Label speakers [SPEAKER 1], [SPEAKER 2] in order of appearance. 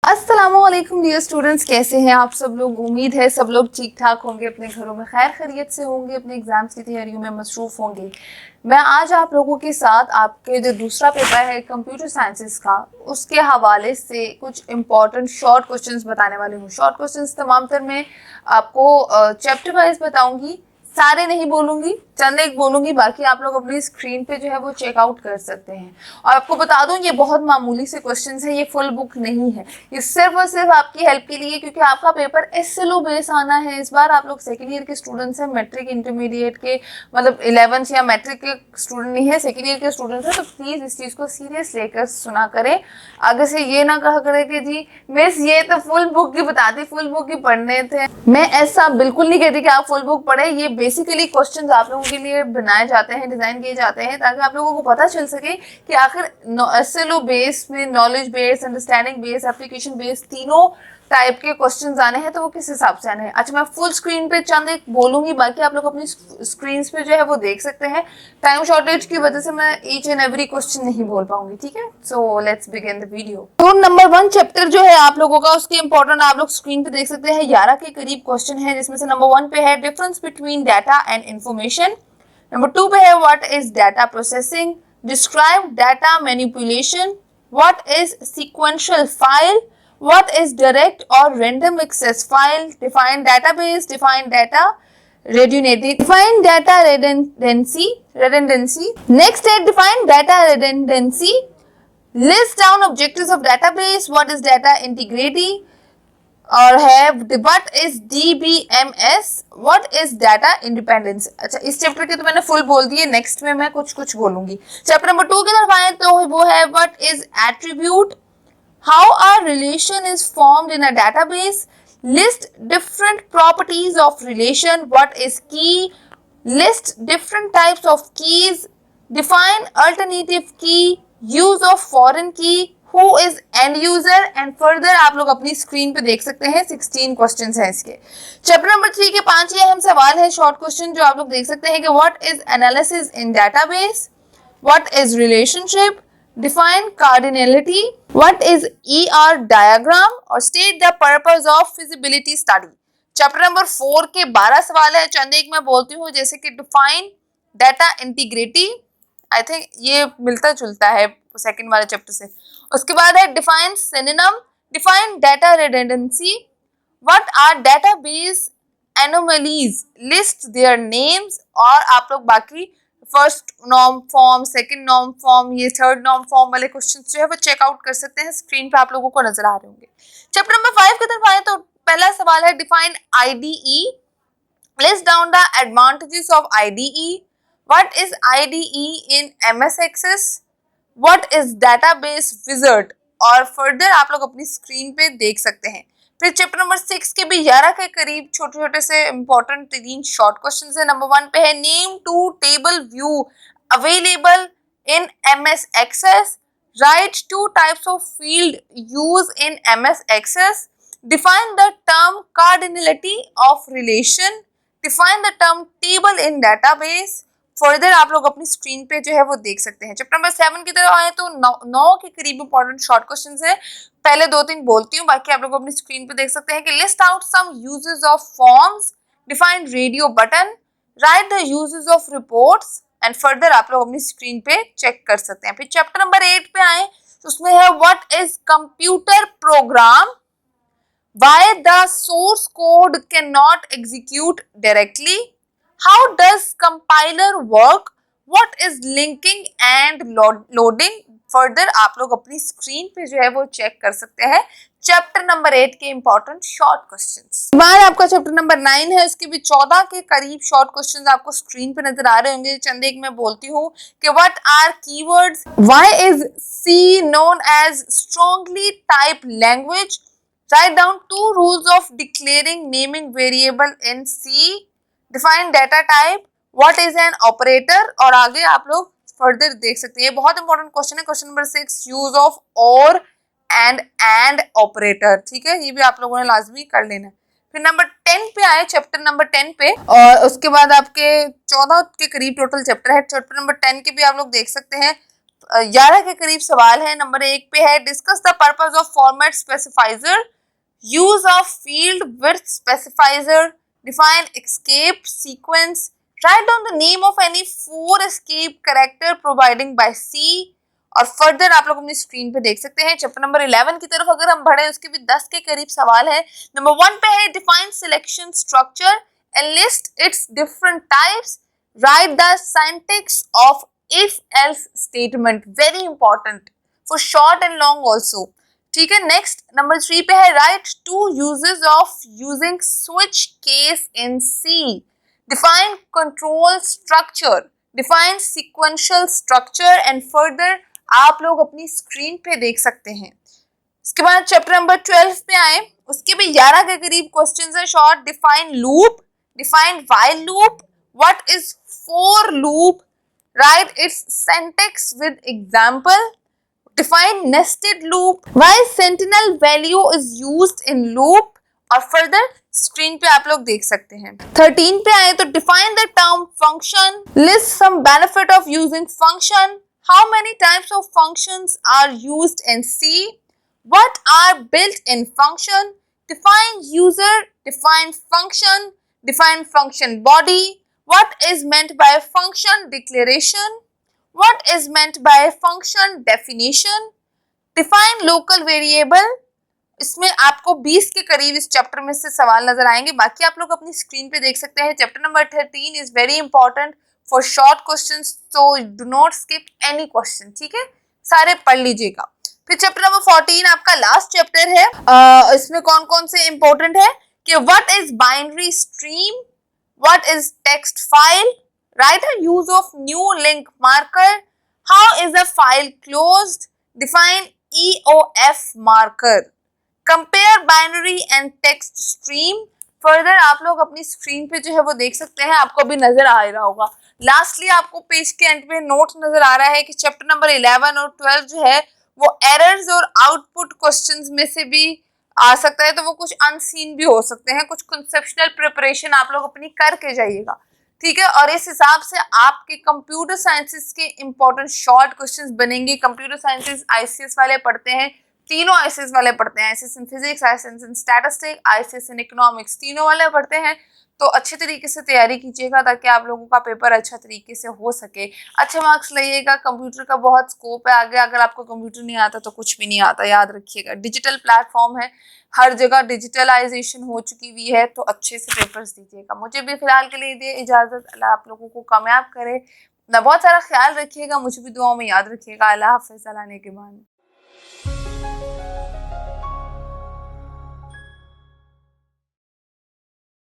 [SPEAKER 1] अस्सलामुअलैकुम dear students, कैसे हैं आप सब लोग। उम्मीद है सब लोग ठीक ठाक होंगे, अपने घरों में खैर खैरियत से होंगे, अपने एग्जाम्स की तैयारियों में मसरूफ होंगे। मैं आज आप लोगों के साथ आपके जो दूसरा पेपर है कंप्यूटर साइंसेस का, उसके हवाले से कुछ इंपॉर्टेंट शॉर्ट क्वेश्चंस बताने वाली हूँ। शॉर्ट क्वेश्चंस तमाम तर मैं आपको चैप्टर वाइज बताऊंगी, सारे नहीं बोलूंगी, चंद एक बोलूंगी, बाकी आप लोग अपनी स्क्रीन पे जो है वो चेकआउट कर सकते हैं। और आपको बता दूं ये बहुत मामूली से क्वेश्चंस है, ये फुल बुक नहीं है, ये सिर्फ और सिर्फ आपकी हेल्प के लिए, क्योंकि आपका पेपर एसएलओ बेस आना है इस बार। आप लोग सेकेंड ईयर के स्टूडेंट्स हैं, मैट्रिक इंटरमीडिएट के मतलब 11th या मैट्रिक के स्टूडेंट नहीं है, सेकेंड ईयर के स्टूडेंट्स हैं, तो प्लीज इस चीज को सीरियस लेकर सुना करें। आगे से ये ना कहा करें कि जी मिस ये तो फुल बुक की बताती, फुल बुक ही पढ़ने थे। मैं ऐसा बिल्कुल नहीं कहती कि आप फुल बुक पढ़े। ये बेसिकली क्वेश्चंस आप लोगों के लिए बनाए जाते हैं, डिजाइन किए जाते हैं, ताकि आप लोगों को पता चल सके कि आखिर एसएलओ बेस में knowledge base, understanding base, application base, तीनों टाइप के क्वेश्चंस आने हैं तो वो किस हिसाब से आने हैं। अच्छा, मैं फुल स्क्रीन पे चंद एक बोलूंगी, बाकी आप लोग अपनी स्क्रीन पे जो है वो देख सकते हैं। टाइम शॉर्टेज की वजह से मैं ईच एंड एवरी क्वेश्चन नहीं बोल पाऊंगी, ठीक है। So let's begin the video. तो नंबर 1 चैप्टर जो है आप लोगों का, उसके इंपॉर्टेंट आप लोग स्क्रीन पे देख सकते हैं। 11 के करीब क्वेश्चन है, जिसमें से नंबर 1 पे है difference between data and information. Number 2 पे है what is data processing, describe data manipulation, what is sequential file, what is direct or random access file, define database, define data redundancy, define data redundancy. Next is define data redundancy, list down objectives of database, what is data integrity, और है what is DBMS, what is data independence। अच्छा, इस chapter के तो मैंने full बोल दिए, next में मैं कुछ कुछ बोलूंगी। चैप्टर नंबर 2 की तरफ आए तो वो है what is attribute, how a relation is formed in a database, list different properties of relation, what is key, list different types of keys, define alternative key, use of foreign key, who is end user, and further आप लोग अपनी screen पे देख सकते हैं। 16 questions हैं इसके। Chapter number 3 के 5 ये अहम सवाल है, शॉर्ट क्वेश्चन, जो आप लोग देख सकते हैं कि what is analysis in database, what is relationship, define cardinality, what is ER diagram, और state the purpose of feasibility study। Chapter number 4 के 12 सवाल है, चंद एक मैं बोलती हूँ, जैसे कि define data integrity, I think ये मिलता जुलता है सेकंड वाले चैप्टर से। उसके बाद है define synonym, define data redundancy, what are database anomalies, list their names, और आप लोग बाकी first norm form, second norm form, ये थर्ड नॉर्म फॉर्म वाले क्वेश्चन जो है वो चेकआउट कर सकते हैं। स्क्रीन पे आप लोगों को नजर आ रहे होंगे। चैप्टर नंबर 5 की तरफ आए तो पहला सवाल है define IDE, list down the advantages of IDE, what is IDE in MS Access, what is database wizard, और फर्दर आप लोग अपनी स्क्रीन पे देख सकते हैं। फिर चैप्टर नंबर 6 के भी 11 के करीब छोटे छोटे से इंपॉर्टेंट 3 शॉर्ट क्वेश्चन है। नंबर 1 पे है name 2 table view available in MS Access, write 2 types of field use in MS Access, define the term cardinality of relation, define the term table in database. Further आप लोग अपनी screen पे जो है वो देख सकते हैं। चैप्टर नंबर 7 की तरफ आए तो 9 के करीब इंपॉर्टेंट शॉर्ट क्वेश्चंस है। पहले 2-3 बोलती हूँ, बाकी आप लोग अपनी स्क्रीन पे देख सकते हैं कि list out some uses of forms, define radio button, write the uses of reports, and further आप लोग अपनी स्क्रीन पे चेक कर सकते हैं। फिर चैप्टर नंबर 8 पे आए तो उसमें है what is computer program, why the source code cannot execute directly, how does compiler work, what is linking and loading। Further आप लोग अपनी स्क्रीन पे जो है वो चेक कर सकते हैं चैप्टर नंबर 8 के इंपॉर्टेंट शॉर्ट क्वेश्चंस। बाद आपका चैप्टर नंबर 9 है, उसके भी 14 के करीब शॉर्ट क्वेश्चंस आपको स्क्रीन पे नजर आ रहे होंगे। चंद एक मैं बोलती हूँ कि what are keywords, why is C known as strongly type language, write down 2 rules of declaring naming variable in C, define data type, what is an operator, और आगे आप लोग फर्दर देख सकते हैं। ये बहुत इंपॉर्टेंट क्वेश्चन है। क्वेश्चन नंबर 6 यूज ऑफ और एंड ऑपरेटर, ठीक है, ये भी आप लोगों ने लाजमी कर लेना। फिर नंबर 10 पे आए, चैप्टर नंबर 10 पे, और उसके बाद आपके 14 के करीब टोटल चैप्टर है। चैप्टर नंबर 10 के भी आप लोग देख सकते हैं 11 के करीब सवाल है। नंबर 1 पे है discuss the purpose of format specifier, use of field width specifier, define escape sequence, write down the name of any 4 escape character providing by C. और फर्दर आप लोग अपनी स्क्रीन पे देख सकते हैं। चैप्टर नंबर 11 की तरफ अगर हम बढ़े उसके भी 10 के करीब सवाल है। नंबर 1 पे है define selection structure and list its different types, write the syntax of if else statement, very important for short and long also. ठीक है, नेक्स्ट नंबर 3 पे है write 2 uses of using switch case in C, define control structure, define sequential structure and further आप लोग अपनी screen पे देख सकते हैं। इसके बाद चैप्टर नंबर 12 पे आए, उसके भी 11 के करीब क्वेश्चंस है short. Define loop, define while loop, what is for loop, right it's syntax with example, define nested loop, why sentinel value is used in loop, और फर्दर स्क्रीन पे आप लोग देख सकते हैं। 13 पे आए तो define the term function, list some benefit of using function, how many types of functions are used in C, what are built in function, define user, define function body, what is meant by function declaration, what is meant by function definition, define local variable। इसमें आपको 20 के करीब इस chapter में से सवाल नजर आएंगे, बाकी आप लोग अपनी स्क्रीन पे देख सकते हैं। Chapter number 13 is very important for short questions, so do not skip any question, ठीक है, सारे पढ़ लीजिएगा। फिर चैप्टर नंबर 14 आपका लास्ट चैप्टर है। इसमें कौन कौन से इंपॉर्टेंट है कि what is binary stream, what is text file, write a use of new link marker, how is a file closed, define EOF marker, compare binary and text stream। Further आप लोग अपनी स्क्रीन पे जो है वो देख सकते हैं, आपको भी नजर आ रहा होगा। लास्टली आपको पेज के एंड पे नोट नजर आ रहा है कि चैप्टर नंबर 11 और 12 जो है वो एरर्स और आउटपुट क्वेश्चंस में से भी आ सकता है, तो वो कुछ अनसीन भी हो सकते हैं। कुछ कंसेप्शनल प्रिपरेशन आप लोग अपनी करके जाइएगा, ठीक है। और इस हिसाब से आपके कंप्यूटर साइंसेस के इंपॉर्टेंट शॉर्ट क्वेश्चंस बनेंगे। कंप्यूटर साइंसेस आईसीएस वाले पढ़ते हैं, तीनों आईसीएस वाले पढ़ते हैं, ICS in physics, ICS in statistics, ICS in economics, तीनों वाले पढ़ते हैं। तो अच्छे तरीके से तैयारी कीजिएगा ताकि आप लोगों का पेपर अच्छा तरीके से हो सके, अच्छे मार्क्स लाइएगा। कंप्यूटर का बहुत स्कोप है आगे, अगर आपको कंप्यूटर नहीं आता तो कुछ भी नहीं आता, याद रखिएगा। डिजिटल प्लेटफॉर्म है, हर जगह डिजिटलाइजेशन हो चुकी हुई है, तो अच्छे से पेपर्स दीजिएगा। मुझे भी फिलहाल के लिए दे इजाज़त, अल्लाह आप लोगों को कामयाब करे। अपना बहुत सारा ख्याल रखिएगा, मुझे भी दुआओं में याद रखिएगा। अल्लाह हाफ़िज़, अल्लाह ने के मान।